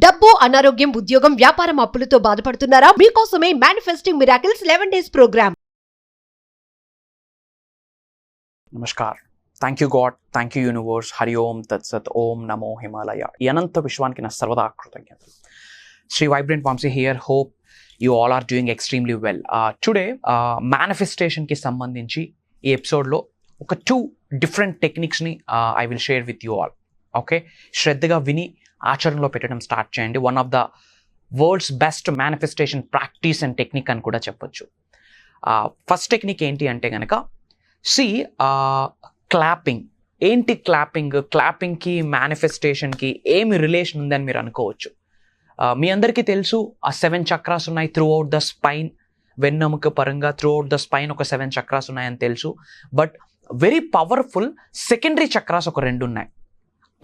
డబ్బు, అనారోగ్యం, ఉద్యోగం, వ్యాపారం, అప్పులతో బాధపడుతున్నారా? మీకోసమే manifesting miracles 11 days programme. Namaskar. Thank you God, thank you universe, Hari Om తత్సత్, ఓం నమో హిమాలయ. ఈ అనంత విశ్వానికి నా సర్వదా కృతజ్ఞతలు. Sri vibrant Vamshi here. Hope you all are doing extremely well. Today మేనిఫెస్టేషన్కి సంబంధించి ఈ ఎపిసోడ్లో ఒక 2 డిఫరెంట్ టెక్నిక్స్ని I will share with you all. Okay, శ్రద్ధగా విని ఆచరణలో పెట్టడం స్టార్ట్ చేయండి. One of the world's best manifestation practice and technique అని కూడా చెప్పొచ్చు. ఫస్ట్ టెక్నిక్ ఏంటి అంటే కనుక క్లాపింగ్. ఏంటి క్లాపింగ్? క్లాపింగ్కి మేనిఫెస్టేషన్కి ఏమి రిలేషన్ ఉందని మీరు అనుకోవచ్చు. మీ అందరికీ తెలుసు, ఆ 7 చక్రాస్ ఉన్నాయి త్రూ అవుట్ ద స్పైన్. వెన్నెముక పరంగా త్రూ అవుట్ ద స్పైన్ ఒక 7 చక్రాస్ ఉన్నాయని తెలుసు. But very powerful secondary chakras ఒక 2 ఉన్నాయి.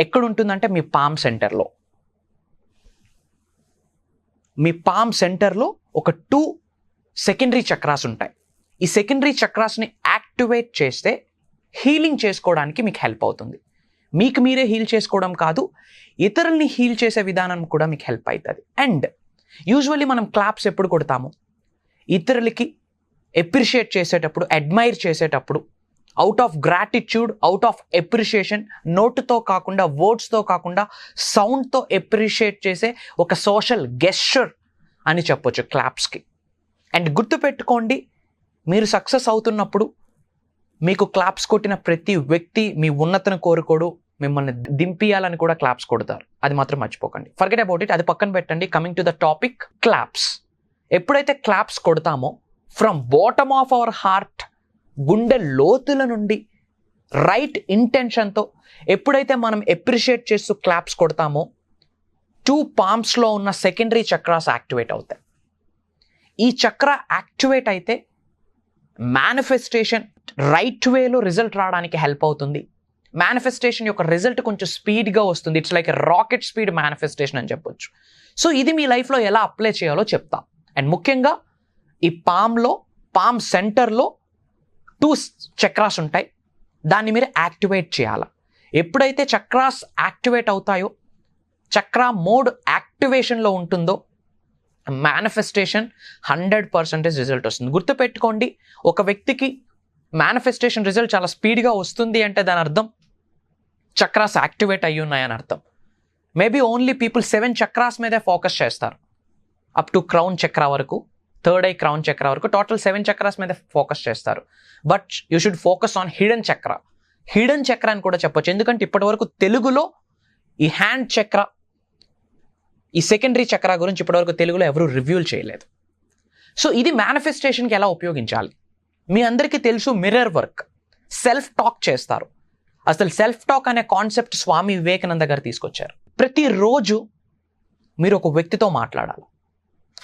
ఎక్కడ ఉంటుందంటే మీ పామ్ సెంటర్లో. మీ పామ్ సెంటర్లో ఒక 2 సెకండరీ చక్రాస్ ఉంటాయి. ఈ సెకండరీ చక్రాస్ని యాక్టివేట్ చేస్తే హీలింగ్ చేసుకోవడానికి మీకు హెల్ప్ అవుతుంది. మీకు మీరే హీల్ చేసుకోవడం కాదు, ఇతరుల్ని హీల్ చేసే విధానం కూడా మీకు హెల్ప్ అవుతుంది. అండ్ యూజువల్లీ మనం క్లాప్స్ ఎప్పుడు కొడతాము? ఇతరులకి ఎప్రిషియేట్ చేసేటప్పుడు, అడ్మైర్ చేసేటప్పుడు, out of gratitude, out of appreciation, నోటుతో కాకుండా, వర్డ్స్తో కాకుండా సౌండ్తో ఎప్రిషియేట్ చేసే ఒక సోషల్ గెస్చర్ అని చెప్పొచ్చు క్లాప్స్కి. అండ్ గుర్తుపెట్టుకోండి, మీరు సక్సెస్ అవుతున్నప్పుడు మీకు క్లాప్స్ కొట్టిన ప్రతి వ్యక్తి మీ ఉన్నతను కోరుకోడు, మిమ్మల్ని దింపియాలని కూడా క్లాప్స్ కొడతారు. అది మాత్రం మర్చిపోకండి. Forget about it. అది పక్కన పెట్టండి. Coming to the topic, claps. ఎప్పుడైతే క్లాప్స్ కొడతామో from bottom of our heart, గుండె లోతుల నుండి రైట్ ఇంటెన్షన్తో ఎప్పుడైతే మనం ఎప్రిషియేట్ చేస్తూ క్లాప్స్ కొడతామో 2 పామ్స్లో ఉన్న సెకండరీ చక్రాస్ యాక్టివేట్ అవుతాయి. ఈ చక్ర యాక్టివేట్ అయితే మేనిఫెస్టేషన్ రైట్ వేలో రిజల్ట్ రావడానికి హెల్ప్ అవుతుంది. మేనిఫెస్టేషన్ యొక్క రిజల్ట్ కొంచెం స్పీడ్గా వస్తుంది. It's like rocket speed manifestation అని చెప్పొచ్చు. సో ఇది మీ లైఫ్లో ఎలా అప్లై చేయాలో చెప్తా. అండ్ ముఖ్యంగా ఈ పామ్ సెంటర్లో 2 చక్రాస్ ఉంటాయి. దాన్ని మీరు యాక్టివేట్ చేయాలి. ఎప్పుడైతే చక్రాస్ యాక్టివేట్ అవుతాయో, చక్ర మోడ్ యాక్టివేషన్లో ఉంటుందో మేనిఫెస్టేషన్ 100% రిజల్ట్ వస్తుంది. గుర్తుపెట్టుకోండి, ఒక వ్యక్తికి మేనిఫెస్టేషన్ రిజల్ట్ చాలా స్పీడ్గా వస్తుంది అంటే దాని అర్థం చక్రాస్ యాక్టివేట్ అయ్యి ఉన్నాయని అర్థం. మేబీ ఓన్లీ పీపుల్ 7 చక్రాస్ మీదే ఫోకస్ చేస్తారు. అప్ టు క్రౌన్ చక్ర వరకు, థర్డ్ ఐ క్రౌన్ చక్ర వరకు టోటల్ 7 చక్రాస్ మీద ఫోకస్ చేస్తారు. But you should focus on hidden చక్ర. హిడెన్ చక్ర అని కూడా చెప్పొచ్చు. ఎందుకంటే ఇప్పటి వరకు తెలుగులో ఈ హ్యాండ్ చక్ర, ఈ సెకండరీ చక్ర గురించి ఇప్పటివరకు తెలుగులో ఎవరు రివ్యూలు చేయలేదు. సో ఇది మేనిఫెస్టేషన్కి ఎలా ఉపయోగించాలి? మీ అందరికీ తెలుసు, మిర్రర్ వర్క్, సెల్ఫ్ టాక్ చేస్తారు. అసలు సెల్ఫ్ టాక్ అనే కాన్సెప్ట్ స్వామి వివేకానంద గారు తీసుకొచ్చారు. ప్రతిరోజు మీరు ఒక వ్యక్తితో మాట్లాడాలి.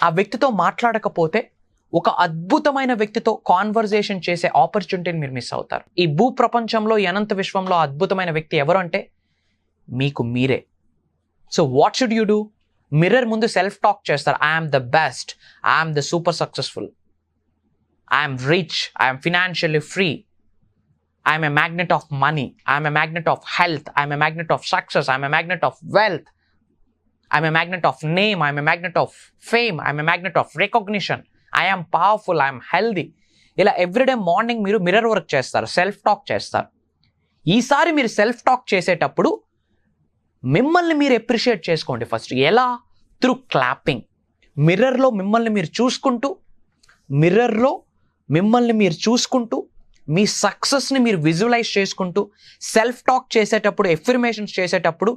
ఆ వ్యక్తితో మాట్లాడకపోతే ఒక అద్భుతమైన వ్యక్తితో కాన్వర్జేషన్ చేసే ఆపర్చునిటీని మీరు మిస్ అవుతారు. ఈ భూ ప్రపంచంలో, ఈ అనంత విశ్వంలో అద్భుతమైన వ్యక్తి ఎవరు అంటే మీకు మీరే. So what should you do? Mirror ముందు సెల్ఫ్ టాక్ చేస్తారు. I'm the best, I'm the super successful, I'm rich, I'm financially free, I'm a magnet of money, I'm a magnet of health, I'm a magnet of success, I'm a magnet of wealth, I'm a magnet of name, I'm a magnet of fame, I'm a magnet of recognition, I am powerful, I am healthy. ఇలా everyday morning మీరు mirror work చేస్తారు, self talk చేస్తారు. ఈసారి మీరు self talk చేసేటప్పుడు మిమ్మల్ని మీరు appreciate చేసుకోండి. ఫస్ట్ ఎలా? Through clapping. మిర్రర్లో మిమ్మల్ని మీరు చూసుకుంటూ మీ సక్సెస్ని మీరు విజువలైజ్ చేసుకుంటూ సెల్ఫ్ టాక్ చేసేటప్పుడు, ఎఫర్మేషన్స్ చేసేటప్పుడు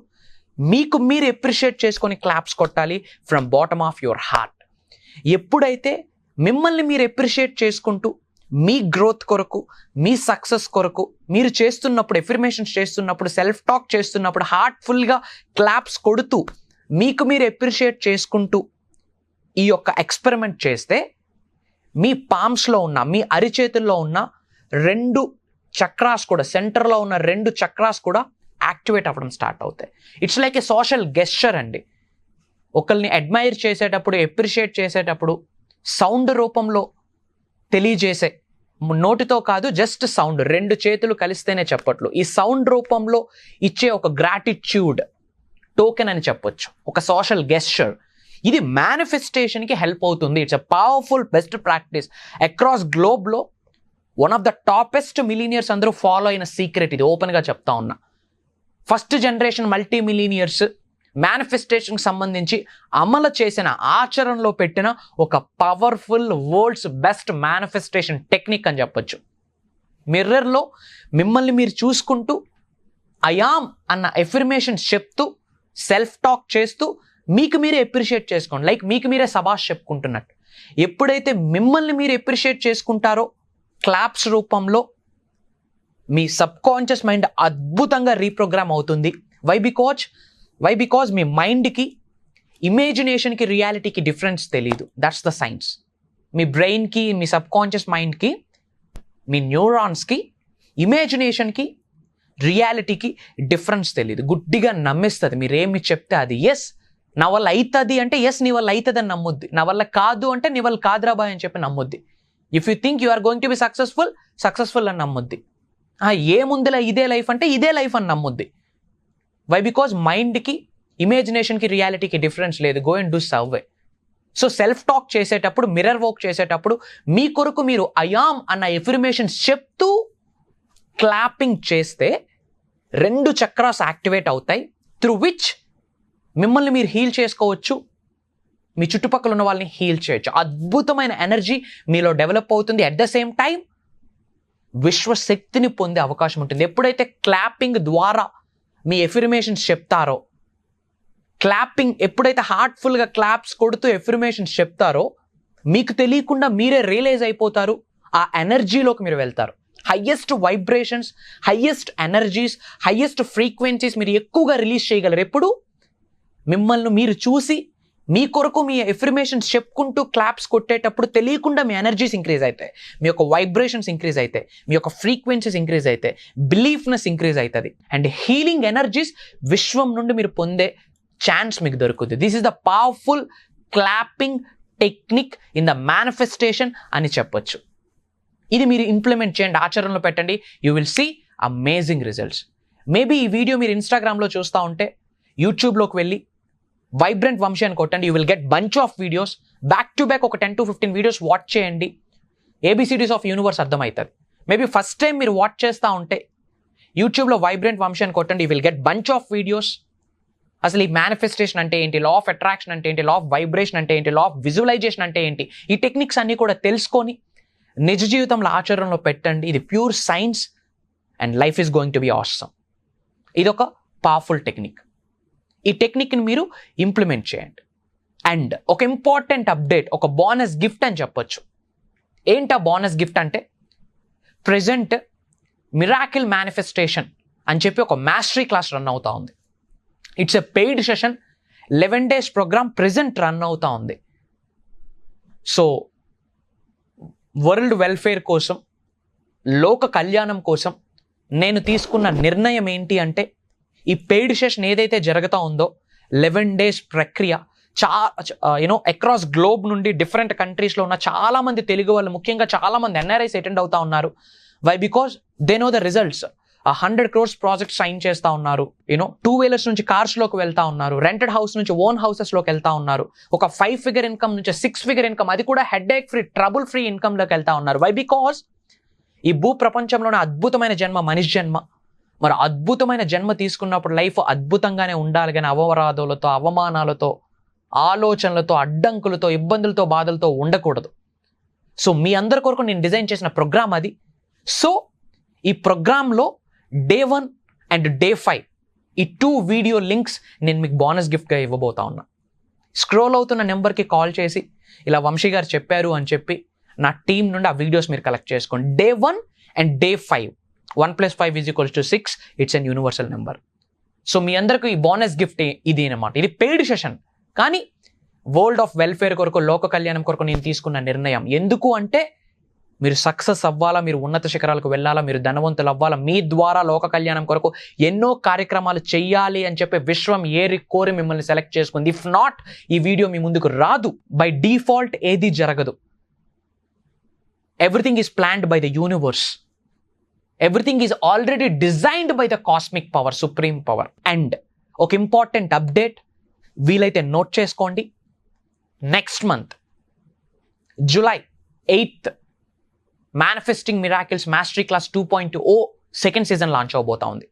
మీకు మీరు ఎప్రిషియేట్ చేసుకొని క్లాప్స్ కొట్టాలి from bottom of your heart. ఎప్పుడైతే మిమ్మల్ని మీరు ఎప్రిషియేట్ చేసుకుంటూ మీ గ్రోత్ కొరకు, మీ సక్సెస్ కొరకు మీరు చేస్తున్నప్పుడు, ఎఫర్మేషన్స్ చేస్తున్నప్పుడు, సెల్ఫ్ టాక్ చేస్తున్నప్పుడు హార్ట్ఫుల్గా క్లాప్స్ కొడుతూ మీకు మీరు ఎప్రిషియేట్ చేసుకుంటూ ఈ యొక్క ఎక్స్పెరిమెంట్ చేస్తే మీ పామ్స్లో ఉన్న, మీ అరిచేతుల్లో ఉన్న 2 చక్రాస్ కూడా, సెంటర్లో ఉన్న 2 చక్రాస్ కూడా యాక్టివేట్ అవ్వడం స్టార్ట్ అవుతాయి. It's like A social gesture అండి. ఒకరిని అడ్మైర్ చేసేటప్పుడు, ఎప్రిషియేట్ చేసేటప్పుడు సౌండ్ రూపంలో తెలియజేసే, నోటితో కాదు, జస్ట్ సౌండ్, 2 చేతులు కలిస్తేనే చెప్పట్లు, ఈ సౌండ్ రూపంలో ఇచ్చే ఒక గ్రాటిట్యూడ్ టోకెన్ అని చెప్పొచ్చు, ఒక సోషల్ గెస్చర్. ఇది మేనిఫెస్టేషన్కి హెల్ప్ అవుతుంది. It's a powerful best practice across గ్లోబ్లో. One of the toppest millionaires అందరూ ఫాలో అయిన సీక్రెట్ ఇది, ఓపెన్గా చెప్తా ఉన్నా. ఫస్ట్ జనరేషన్ మల్టీ మిలీనియర్స్ మేనిఫెస్టేషన్కి సంబంధించి అమలు చేసిన, ఆచరణలో పెట్టిన ఒక powerful world's best manifestation technique అని చెప్పొచ్చు. మిర్రర్లో మిమ్మల్ని మీరు చూసుకుంటూ ఐయామ్ అన్న ఎఫర్మేషన్ చెప్తూ, సెల్ఫ్ టాక్ చేస్తూ మీకు మీరే అప్రిషియేట్ చేసుకోండి. లైక్ మీకు మీరే సబాష్ చెప్పుకుంటున్నట్టు. ఎప్పుడైతే మిమ్మల్ని మీరు అప్రిషియేట్ చేసుకుంటారో క్లాప్స్ రూపంలో, మీ సబ్ కాన్షియస్ మైండ్ అద్భుతంగా రీప్రోగ్రామ్ అవుతుంది. వై బికాజ్ మీ మైండ్కి, ఇమేజినేషన్కి, రియాలిటీకి డిఫరెన్స్ తెలీదు. That's the science. మీ బ్రెయిన్కి, మీ సబ్ కాన్షియస్ మైండ్కి, మీ న్యూరాన్స్కి, ఇమేజినేషన్కి, రియాలిటీకి డిఫరెన్స్ తెలీదు. గుడ్డిగా నమ్మిస్తుంది. మీరేమి చెప్తే అది ఎస్ నా వల్ల అవుతుంది అంటే ఎస్ నీ వల్ల అవుతుంది అని నమ్ముద్ది. నా వల్ల కాదు అంటే నీ వల్ల కాదురాబాయ్ అని చెప్పి నమ్ముద్ది. If you think you are going to be successful అని నమ్ముద్ది. ఏముందిలే ఇదే లైఫ్ అంటే ఇదే లైఫ్ అని నమ్ముద్ది. వై బికాజ్ మైండ్కి, ఇమేజినేషన్కి, రియాలిటీకి డిఫరెన్స్ లేదు. Go and do survey. So self talk చేసేటప్పుడు, మిర్రర్ వర్క్ చేసేటప్పుడు మీ కొరకు మీరు ఐయామ్ అన్న ఎఫర్మేషన్ చెప్తూ క్లాపింగ్ చేస్తే 2 చక్రాస్ యాక్టివేట్ అవుతాయి. త్రూ విచ్ మిమ్మల్ని మీరు హీల్ చేసుకోవచ్చు, మీ చుట్టుపక్కల ఉన్న వాళ్ళని హీల్ చేయొచ్చు. అద్భుతమైన ఎనర్జీ మీలో డెవలప్ అవుతుంది. అట్ ద సేమ్ టైం విశ్వశక్తిని పొందే అవకాశం ఉంటుంది. ఎప్పుడైతే క్లాపింగ్ ద్వారా మీ ఎఫర్మేషన్స్ చెప్తారో, క్లాపింగ్ ఎప్పుడైతే హార్ట్ఫుల్గా క్లాప్స్ కొడుతూ ఎఫర్మేషన్స్ చెప్తారో, మీకు తెలియకుండా మీరే రియలైజ్ అయిపోతారు. ఆ ఎనర్జీలోకి మీరు వెళ్తారు. Highest vibrations, highest energies, highest frequencies మీరు ఎక్కువగా రిలీజ్ చేయగలరు. ఎప్పుడు మిమ్మల్ని మీరు చూసి మీ కొరకు మీ ఎఫర్మేషన్స్ చెప్పుకుంటూ క్లాప్స్ కొట్టేటప్పుడు తెలియకుండా మీ ఎనర్జీస్ ఇంక్రీజ్ అవుతాయి, మీ యొక్క వైబ్రేషన్స్ ఇంక్రీజ్ అవుతాయి, మీ యొక్క ఫ్రీక్వెన్సీస్ ఇంక్రీజ్ అవుతాయి, బిలీఫ్నెస్ ఇంక్రీజ్ అవుతుంది. అండ్ హీలింగ్ ఎనర్జీస్ విశ్వం నుండి మీరు పొందే ఛాన్స్ మీకు దొరుకుతుంది. This is the powerful clapping technique in the manifestation అని చెప్పొచ్చు. ఇది మీరు ఇంప్లిమెంట్ చేయండి, ఆచరణలో పెట్టండి. You will see amazing results. Maybe ఈ వీడియో మీరు ఇన్స్టాగ్రామ్లో చూస్తూ ఉంటే యూట్యూబ్లోకి వెళ్ళి వైబ్రెంట్ వంశీ అని కొట్టండి. You will get bunch of videos. Back to back ఒక 10 to 15 వీడియోస్ వాచ్ చేయండి. ABCDs ఆఫ్ యూనివర్స్ అర్థమవుతుంది. మేబీ ఫస్ట్ టైం మీరు వాచ్ చేస్తూ ఉంటే యూట్యూబ్లో వైబ్రెంట్ వంశీ అని కొట్టండి. You will get bunch of videos. అసలు ఈ మేనిఫెస్టేషన్ అంటే ఏంటి, లా ఆఫ్ అట్రాక్షన్ అంటే ఏంటి, లా ఆఫ్ వైబ్రేషన్ అంటే ఏంటి, లా ఆఫ్ విజువలైజేషన్ అంటే ఏంటి, ఈ టెక్నిక్స్ అన్నీ కూడా తెలుసుకొని నిజ జీవితంలో ఆచరణలో పెట్టండి. ఇది pure science and life is going to be awesome. ఇది ఒక పవర్ఫుల్ టెక్నిక్. ఈ టెక్నిక్ని మీరు ఇంప్లిమెంట్ చేయండి. అండ్ ఒక ఇంపార్టెంట్ అప్డేట్, ఒక బోనస్ గిఫ్ట్ అని చెప్పొచ్చు. ఏంటి ఆ బోనస్ గిఫ్ట్ అంటే, ప్రెజెంట్ మిరాకిల్ మేనిఫెస్టేషన్ అని చెప్పి ఒక మాస్టరీ క్లాస్ రన్ అవుతా ఉంది. It's a paid session, 11 days program present run అవుతా ఉంది. సో వరల్డ్ వెల్ఫేర్ కోసం, లోక కళ్యాణం కోసం నేను తీసుకున్న నిర్ణయం ఏంటి అంటే, ఈ పెయిడ్ సెషన్ ఏదైతే జరుగుతూ ఉందో 11 days ప్రక్రియ అక్రాస్ గ్లోబ్ నుండి డిఫరెంట్ కంట్రీస్లో ఉన్న చాలామంది తెలుగు వాళ్ళు, ముఖ్యంగా చాలామంది NRIs అటెండ్ అవుతా ఉన్నారు. Why because they know the results. 100 crores project sign చేస్తూ ఉన్నారు. 2-wheelers నుంచి కార్స్లోకి వెళ్తా ఉన్నారు, రెంటెడ్ హౌస్ నుంచి ఓన్ హౌసెస్లోకి వెళ్తా ఉన్నారు, ఒక 5-figure ఇన్కమ్ నుంచి 6-figure ఇన్కమ్, అది కూడా హెడ్ఏక్ ఫ్రీ, ట్రబుల్ ఫ్రీ ఇన్కమ్లోకి వెళ్తా ఉన్నారు. వై బికాజ్ ఈ భూ ప్రపంచంలోనే అద్భుతమైన జన్మ మనిషి జన్మ. మరి అద్భుతమైన జన్మ తీసుకున్నప్పుడు లైఫ్ అద్భుతంగానే ఉండాలి, కానీ అవరాధాలతో, అవమానాలతో, ఆలోచనలతో, అడ్డంకులతో, ఇబ్బందులతో, బాధలతో ఉండకూడదు. సో మీ అందరి కొరకు నేను డిజైన్ చేసిన ప్రోగ్రామ్ అది. సో ఈ ప్రోగ్రాంలో Day 1 అండ్ Day 5 ఈ 2 వీడియో లింక్స్ నేను మీకు బోనస్ గిఫ్ట్గా ఇవ్వబోతా ఉన్నా. స్క్రోల్ అవుతున్న నెంబర్కి కాల్ చేసి ఇలా వంశీ గారు చెప్పారు అని చెప్పి నా టీం నుండి ఆ వీడియోస్ మీరు కలెక్ట్ చేసుకోండి. Day 1 and Day 5, 1 + 5 = 6. It's an universal number. So మీ అందరికీ ఈ బోనస్ గిఫ్ట్ ఇది అనమాట. ఇది పెయిడ్ సెషన్, కానీ వరల్డ్ ఆఫ్ వెల్ఫేర్ కొరకు, లోక కళ్యాణం కొరకు నేను తీసుకున్న నిర్ణయం. ఎందుకు అంటే, మీరు సక్సెస్ అవ్వాలా, మీరు ఉన్నత శిఖరాలకు వెళ్ళాలా, మీరు ధనవంతులు అవ్వాలా, మీ ద్వారా లోక కళ్యాణం కొరకు ఎన్నో కార్యక్రమాలు చెయ్యాలి అని చెప్పి విశ్వం కోరి మిమ్మల్ని సెలెక్ట్ చేసుకుంది. ఇఫ్ నాట్, ఈ వీడియో మీ ముందుకు రాదు. బై డిఫాల్ట్ ఏది జరగదు. Everything is planned by the universe. Everything is already designed by the cosmic power, supreme power. And ఒక ఇంపార్టెంట్ అప్డేట్, వీలైతే నోట్ చేసుకోండి. Next month July 8th manifesting miracles mastery class 2.0 second season launch అవబోతా ఉంది.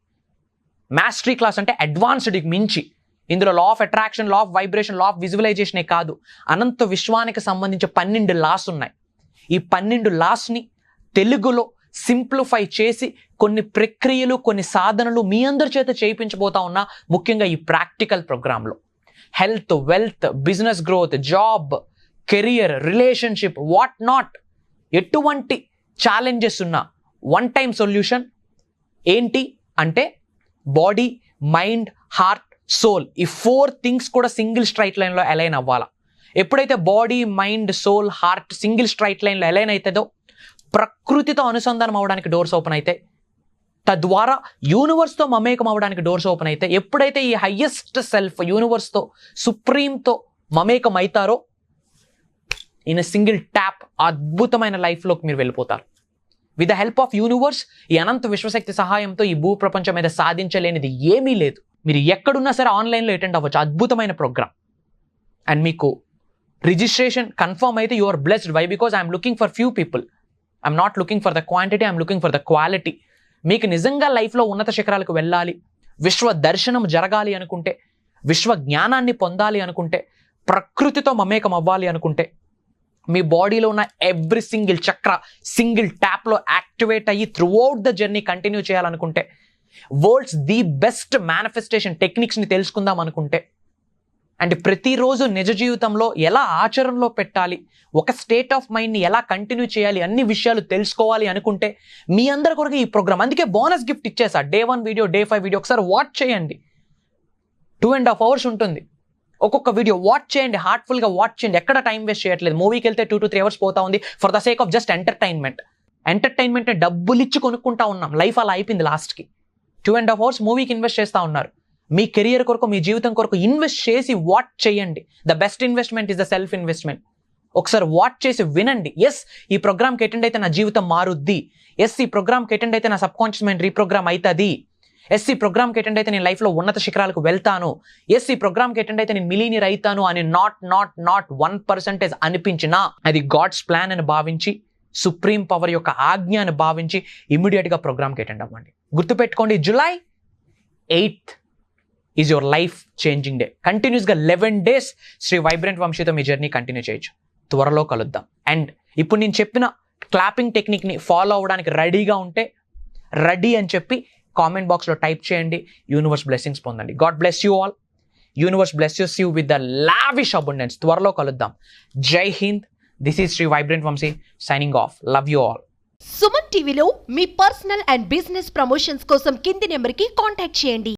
Mastery class అంటే అడ్వాన్స్డ్కి మించి ఇందులో law of attraction, law of vibration, law of విజువలైజేషనే కాదు, అనంత విశ్వానికి సంబంధించి 12 లాస్ ఉన్నాయి. ఈ 12 లాస్ని తెలుగులో సింప్లిఫై చేసి కొన్ని ప్రక్రియలు, కొన్ని సాధనలు మీ అందరి చేత చేయించబోతా ఉన్నా. ముఖ్యంగా ఈ ప్రాక్టికల్ ప్రోగ్రాంలో health, wealth, business growth, job, career, relationship, what not, ఎటువంటి ఛాలెంజెస్ ఉన్న వన్ టైం సొల్యూషన్ ఏంటి అంటే బాడీ, మైండ్, హార్ట్, సోల్, ఈ 4 థింగ్స్ కూడా సింగిల్ స్ట్రైట్ లైన్లో అలైన్ అవ్వాలా. ఎప్పుడైతే body, mind, soul, heart single straight లైన్లో అలైన్ అవుతుందో ప్రకృతితో అనుసంధానం అవ్వడానికి డోర్స్ ఓపెన్ అవుతాయి. తద్వారా యూనివర్స్తో మమేకం అవ్వడానికి డోర్స్ ఓపెన్ అవుతాయి. ఎప్పుడైతే ఈ హయ్యెస్ట్ సెల్ఫ్ యూనివర్స్తో, సుప్రీంతో మమేకం అవుతారో ఇన్ సింగిల్ ట్యాప్ అద్భుతమైన లైఫ్లోకి మీరు వెళ్ళిపోతారు. With the help of universe, ఈ అనంత విశ్వశక్తి సహాయంతో ఈ భూ ప్రపంచం మీద సాధించలేనిది ఏమీ లేదు. మీరు ఎక్కడున్నా సరే ఆన్లైన్లో అటెండ్ అవ్వచ్చు. అద్భుతమైన ప్రోగ్రామ్. అండ్ మీకు రిజిస్ట్రేషన్ కన్ఫర్మ్ అయితే you are blessed. Why? Because I'm looking for few people. I'm not looking for the quantity, I'm looking for the quality. మీకు నిజంగా లైఫ్లో ఉన్నత శిఖరాలకు వెళ్ళాలి, విశ్వ దర్శనం జరగాలి అనుకుంటే, విశ్వ జ్ఞానాన్ని పొందాలి అనుకుంటే, ప్రకృతితో మమేకం అవ్వాలి అనుకుంటే, మీ బాడీలో ఉన్న ఎవ్రీ సింగిల్ చక్ర సింగిల్ ట్యాప్లో యాక్టివేట్ అయ్యి త్రూఅవుట్ ద జర్నీ కంటిన్యూ చేయాలనుకుంటే, వరల్డ్స్ ది బెస్ట్ మేనిఫెస్టేషన్ టెక్నిక్స్ని తెలుసుకుందాం అనుకుంటే, అండ్ ప్రతిరోజు నిజ జీవితంలో ఎలా ఆచరణలో పెట్టాలి, ఒక స్టేట్ ఆఫ్ మైండ్ని ఎలా కంటిన్యూ చేయాలి, అన్ని విషయాలు తెలుసుకోవాలి అనుకుంటే మీ అందరి కొరకు ఈ ప్రోగ్రామ్. అందుకే బోనస్ గిఫ్ట్ ఇచ్చేసా. Day 1 వీడియో, Day 5 వీడియో ఒకసారి వాచ్ చేయండి. 2.5 hours ఉంటుంది. ఒక్కొక్క వీడియో వాచ్ చేయండి, హార్ట్ఫుల్గా వాచ్ చేయండి. ఎక్కడ టైం వేస్ట్ చేయట్లేదు. మూవీకి వెళ్తే 2 to 3 hours పోతా ఉంది for the sake of just entertainment. Entertainment డబ్బులు ఇచ్చి కొనుక్కుంటా ఉన్నాం. లైఫ్ అలా అయిపోయింది లాస్ట్కి. 2.5 hours మూవీకి ఇన్వెస్ట్ చేస్తూ ఉన్నారు. మీ కెరియర్ కొరకు, మీ జీవితం కొరకు ఇన్వెస్ట్ చేసి వాచ్ చేయండి. The best investment is the self investment. ఒకసారి వాచ్ చేసి వినండి. ఎస్, ఈ ప్రోగ్రామ్కి అటెండ్ అయితే నా జీవితం మారుద్ది. ఎస్, ఈ ప్రోగ్రామ్కి అటెండ్ అయితే నా సబ్ కాన్షియస్ మైండ్ రీప్రోగ్రామ్ అవుతుంది. ఎస్, ఈ ప్రోగ్రామ్కి అటెండ్ అయితే నేను లైఫ్లో ఉన్నత శిఖరాలకు వెళ్తాను. ఎస్, ఈ ప్రోగ్రామ్కి అటెండ్ అయితే నేను మిలీనియర్ అవుతాను అని నాట్ 1% అనిపించినా అది గాడ్స్ ప్లాన్ అని భావించి, సుప్రీం పవర్ యొక్క ఆజ్ఞ అని భావించి ఇమీడియట్గా ప్రోగ్రామ్కి అటెండ్ అవ్వండి. గుర్తుపెట్టుకోండి, July 8th is your life changing day. కంటిన్యూస్గా 11 days శ్రీ వైబ్రెంట్ వంశీతో మీ జర్నీ కంటిన్యూ చేయొచ్చు. త్వరలో కలుద్దాం. అండ్ ఇప్పుడు నేను చెప్పిన క్లాపింగ్ టెక్నిక్ని ఫాలో అవ్వడానికి రెడీగా ఉంటే రెడీ అని చెప్పి కామెంట్ బాక్స్లో టైప్ చేయండి. యూనివర్స్ బ్లెస్సింగ్స్ పొందండి. God bless you all. Universe blesses you with the lavish abundance. త్వరలో కలుద్దాం. జై హింద్. This is Shri vibrant Vamshi signing off. Love you all. Suman టీవీలో మీ పర్సనల్ అండ్ బిజినెస్ ప్రమోషన్స్ కోసం కింది నెంబర్కి కాంటాక్ట్ చేయండి.